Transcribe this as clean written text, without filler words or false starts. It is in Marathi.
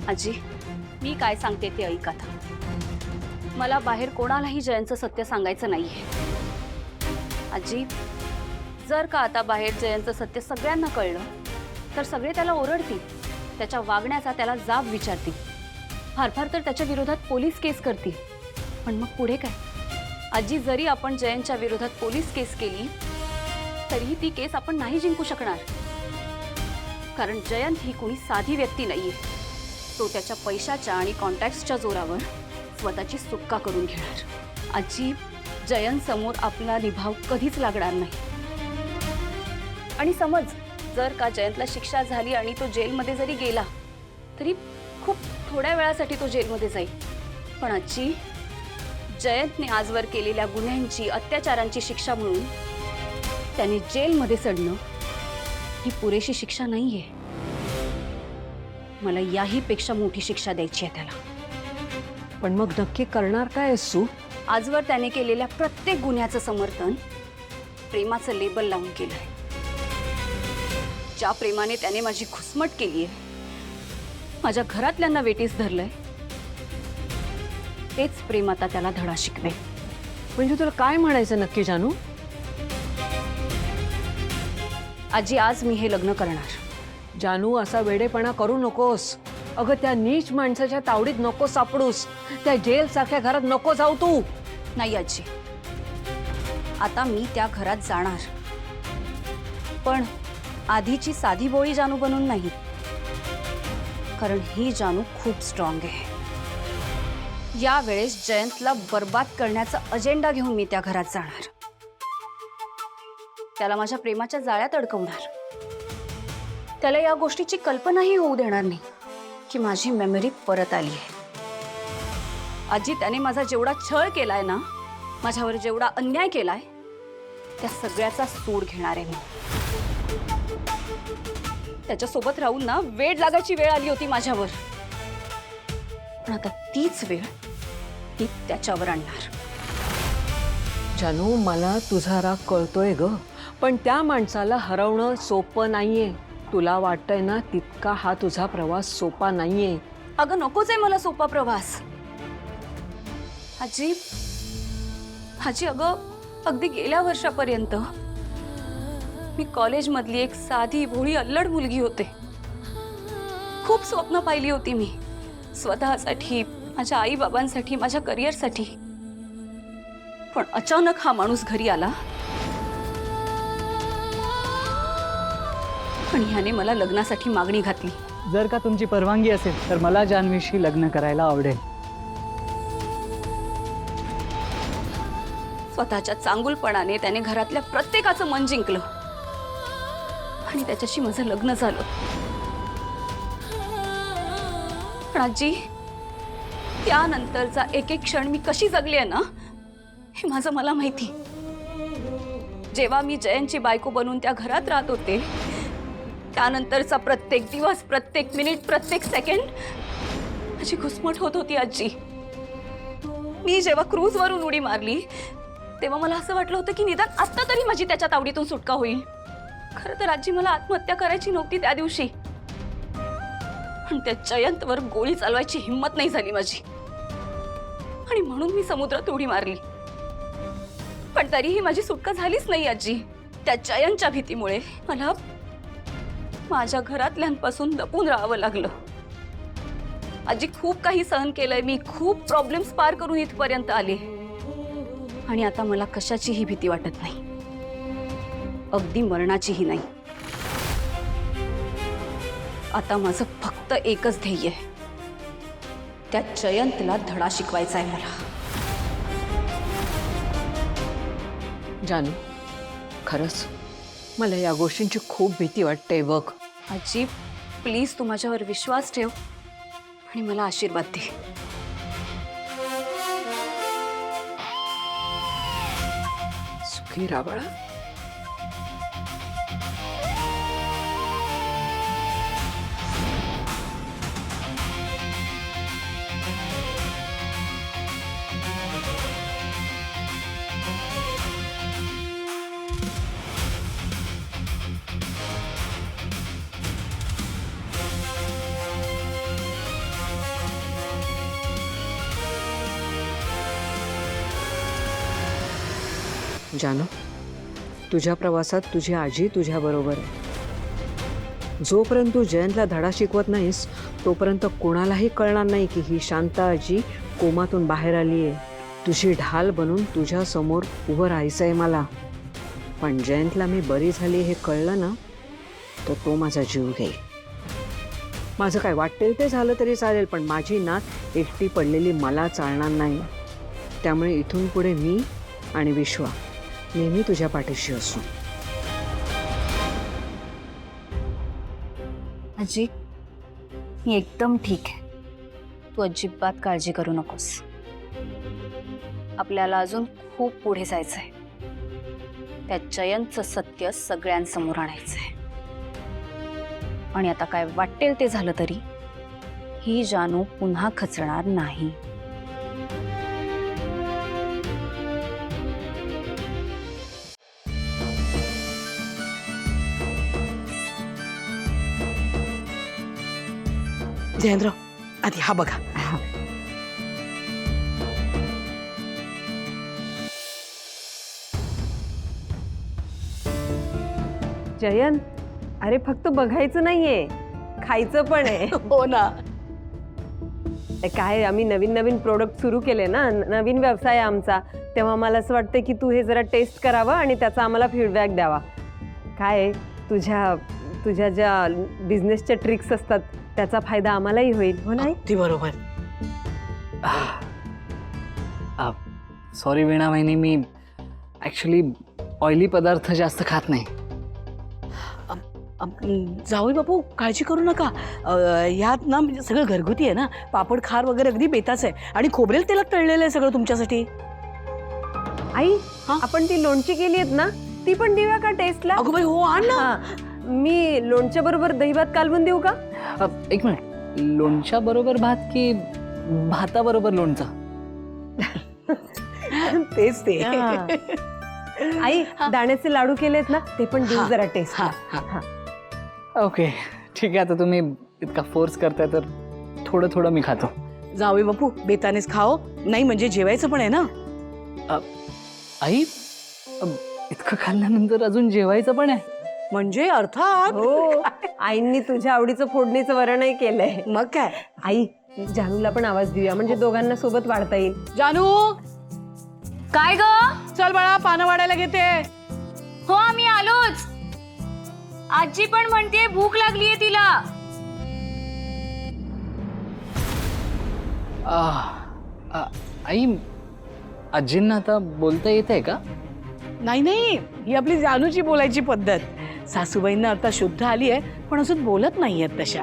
आजी, मी काय सांगते ते ऐक आता. मला बाहेर कोणालाही जयंतचं सत्य सांगायचं नाहीये. आजी, जर का आता बाहेर जयंतचं सत्य सगळ्यांना कळलं तर सगळे त्याला ओरडतील, त्याच्या वागण्याचा त्याला जाब विचारतील, फार फार तर त्याच्या विरोधात पोलीस केस करतील. पण मग पुढे काय? आजी, जरी आपण जयंतच्या विरोधात पोलीस केस केली तरीही ती केस आपण नाही जिंकू शकणार. कारण जयंत ही कोणी साधी व्यक्ती नाहीये. तो त्याच्या पैशाच्या आणि कॉन्टॅक्ट्सच्या जोरावर स्वतःची सुटका करून घेणार. आजी, जयंत समोर आपला निभाव कधीच लागणार नाही. आणि समज जर का जयंतला शिक्षा झाली आणि तो जेलमध्ये जरी गेला तरी खूप थोड्या वेळासाठी तो जेलमध्ये जाईल. पण आजी, जयंतने आजवर केलेल्या गुन्ह्यांची, अत्याचारांची शिक्षा म्हणून त्याने जेलमध्ये सडणं ही पुरेशी शिक्षा नाहीये. मला याही पेक्षा मोठी शिक्षा द्यायची आहे त्याला. पण मग नक्की करणार काय सू? आजवर त्याने केलेल्या प्रत्येक गुन्ह्याचं समर्थन प्रेमाचं लेबल लावून केलंय. ज्या प्रेमाने त्याने माझी घुसमट केली आहे, माझ्या घरातल्यांना वेटीस धरलंय, तेच प्रेम आता त्याला धडा शिकवे. म्हणजे तुला काय म्हणायचं नक्की जानू? आजी, आज मी हे लग्न करणार. जानू, असा वेडेपणा करू नकोस. अगं, त्या नीच माणसाच्या तावडीत नको सापडूस. त्या जेल सारख्या घरात नको जाऊ तू. नाही आजी, आता मी त्या घरात जाणार, पण आधीची साधी बोळी जानू बनून नाही. कारण ही जानू खूप स्ट्रॉंग आहे. यावेळेस जयंतला बर्बाद करण्याचा अजेंडा घेऊन मी त्या घरात जाणार. त्याला माझ्या प्रेमाच्या जाळ्यात अडकवणार. त्याला या गोष्टीची कल्पनाही होऊ देणार नाही की माझी मेमरी परत आली आहे. आजी, त्याने माझा जेवढा छळ केलाय ना, माझ्यावर जेवढा अन्याय केलाय, त्या सगळ्याचा सूड घेणार आहे मी. त्याच्यासोबत राहून ना वेड लागायची वेळ आली होती माझ्यावर, पण आता तीच वेळ ती त्याच्यावर आणणार. जानू, मला तुझा राग कळतोय ग, पण त्या माणसाला हरवणं सोपं नाहीये. तुला वाटतंय ना तितका हा तुझा प्रवास सोपा नाहीये. अगं, नकोच आहे मला सोपा प्रवास. आजी, अगं, अगदी गेल्या वर्षापर्यंत मी कॉलेजमधली एक साधी भोळी अल्लड मुलगी होते. खूप स्वप्न पाहिली होती मी, स्वतःसाठी, माझ्या आई बाबांसाठी, माझ्या करिअरसाठी. पण अचानक हा माणूस घरी आला आणि ह्याने मला लग्नासाठी मागणी घातली. जर का तुमची परवानगी असेल तर मला जान्हवीशी लग्न करायला आवडेल. स्वतःच्या चांगुलपणाने त्याने घरातल्या प्रत्येकाचं मन जिंकलं आणि त्याच्याशी माझं लग्न झालं. पण आजी, त्यानंतरचा एक एक क्षण मी कशी जगली आहे ना, हे माझं मला माहिती. जेव्हा मी जयंतची बायको बनून त्या घरात राहत होते, त्यानंतरचा प्रत्येक दिवस, प्रत्येक मिनिट, प्रत्येक सेकंड माझी घुसमट होत होती आजी. मी जेव्हा क्रूजवरून उडी मारली तेव्हा मला असं वाटलं होतं की निदान आता तरी माझी त्याच्या तावडीतून सुटका होईल. खरं तर आजी, मला आत्महत्या करायची नव्हती त्या दिवशी, पण त्या जयंतवर गोळी चालवायची हिंमत नाही झाली माझी, आणि म्हणून मी समुद्रात उडी मारली. पण तरीही माझी सुटका झालीच नाही आजी. त्या जयंतच्या भीतीमुळे मला माझ्या घरातल्यांपासून लपून राहावं लागलं. आजी, खूप काही सहन केलंय मी, खूप प्रॉब्लेम्स पार करून इथपर्यंत आले, आणि आता मला कशाचीही भीती वाटत नाही, अगदी मरणाचीही नाही. आता माझं फक्त एकच ध्येय आहे, त्या जयंतला धडा शिकवायचा आहे मला. जानू, खरंच मला या गोष्टींची खूप भीती वाटते बघ. आजी, प्लीज तू माझ्यावर विश्वास ठेव आणि मला आशीर्वाद दे. सुखी राबळा. जानू, तुझ्या प्रवासात तुझी आजी तुझ्याबरोबर आहे. जोपर्यंत तू जयंतला धडा शिकवत नाहीस तोपर्यंत कोणालाही कळणार नाही की ही शांता आजी कोमातून बाहेर आली आहे. तुझी ढाल बनून तुझ्या समोर उभं राहायचं आहे मला. पण जयंतला मी बरी झाली हे कळलं ना तर तो माझा जीव घेईल. माझं काय वाटेल ते झालं तरी चालेल, पण माझी नात एकटी पडलेली मला चालणार नाही. त्यामुळे इथून पुढे मी आणि विश्वा नेहमी तुझ्या पाठीशी असू. आजी, मी एकदम ठीक आहे. तू अजिबात काळजी करू नकोस. आपल्याला अजून खूप पुढे जायचंय. त्या जयंतचं सत्य सगळ्यांसमोर आणायचंय. आणि आता काय वाटेल ते झालं तरी ही जानू पुन्हा खचणार नाही. जयेंद्र, आधी हा बघा. जयंत, अरे फक्त बघायचं नाहीये, खायचं पण आहे. हो ना. काय आम्ही नवीन नवीन प्रोडक्ट सुरू केले ना, नवीन व्यवसाय आहे आमचा, तेव्हा मला असं वाटतं की तू हे जरा टेस्ट करावं आणि त्याचा आम्हाला फीडबॅक द्यावा. काय तुझ्या ज्या बिझनेसच्या ट्रिक्स असतात त्याचा फायदा आम्हालाही होईल. हो नाही? अगदी बरोबर. सॉरी वीणा वहिनी, मी ॲक्च्युली ऑइली पदार्थ जास्त खात नाही. जावई बापू, काळजी करू नका. यात ना म्हणजे सगळं घरगुती आहे ना. पापड खार वगैरे अगदी बेताच आहे आणि खोबरेल तेलात तळलेलं आहे सगळं तुमच्यासाठी. आई, आपण ती लोणची केली आहेत ना, ती पण देऊया का टेस्टला? अगो बाई, हो, आण ना. मी लोणच्या बरोबर दही भात कालवून देऊ का? एक मिनिट, लोणच्या बरोबर भात की भाताबरोबर लोणचं? तेच ते. आई, दाण्याचे लाडू केलेत ना, ते पण देऊ जरा टेस्ट. ओके, ठीक आहे. आता तुम्ही इतका फोर्स करताय तर थोडं थोडं मी खातो. जावई बापू, बेतानेच खाओ, नाही म्हणजे जेवायचं पण आहे ना. आई, इतकं खाल्ल्यानंतर अजून जेवायचं पण आहे? म्हणजे अर्थात. हो, आईंनी तुझ्या आवडीचं फोडणीचं वरणही केलंय. मग काय. आई, जानूला पण आवाज देऊया, म्हणजे दोघांना सोबत वाढता येईल. जानू, काय ग? चल बाळा, पानं वाढायला घेते. हो, आम्ही आलोच. आजी पण म्हणते भूक लागलीये तिला. आई, आजींना आता बोलता येत आहे का? नाही नाही, ही आपली जानूची बोलायची पद्धत. सासूबाईंना आता शुद्ध आली आहे, पण अजून बोलत नाहीयेत तशा.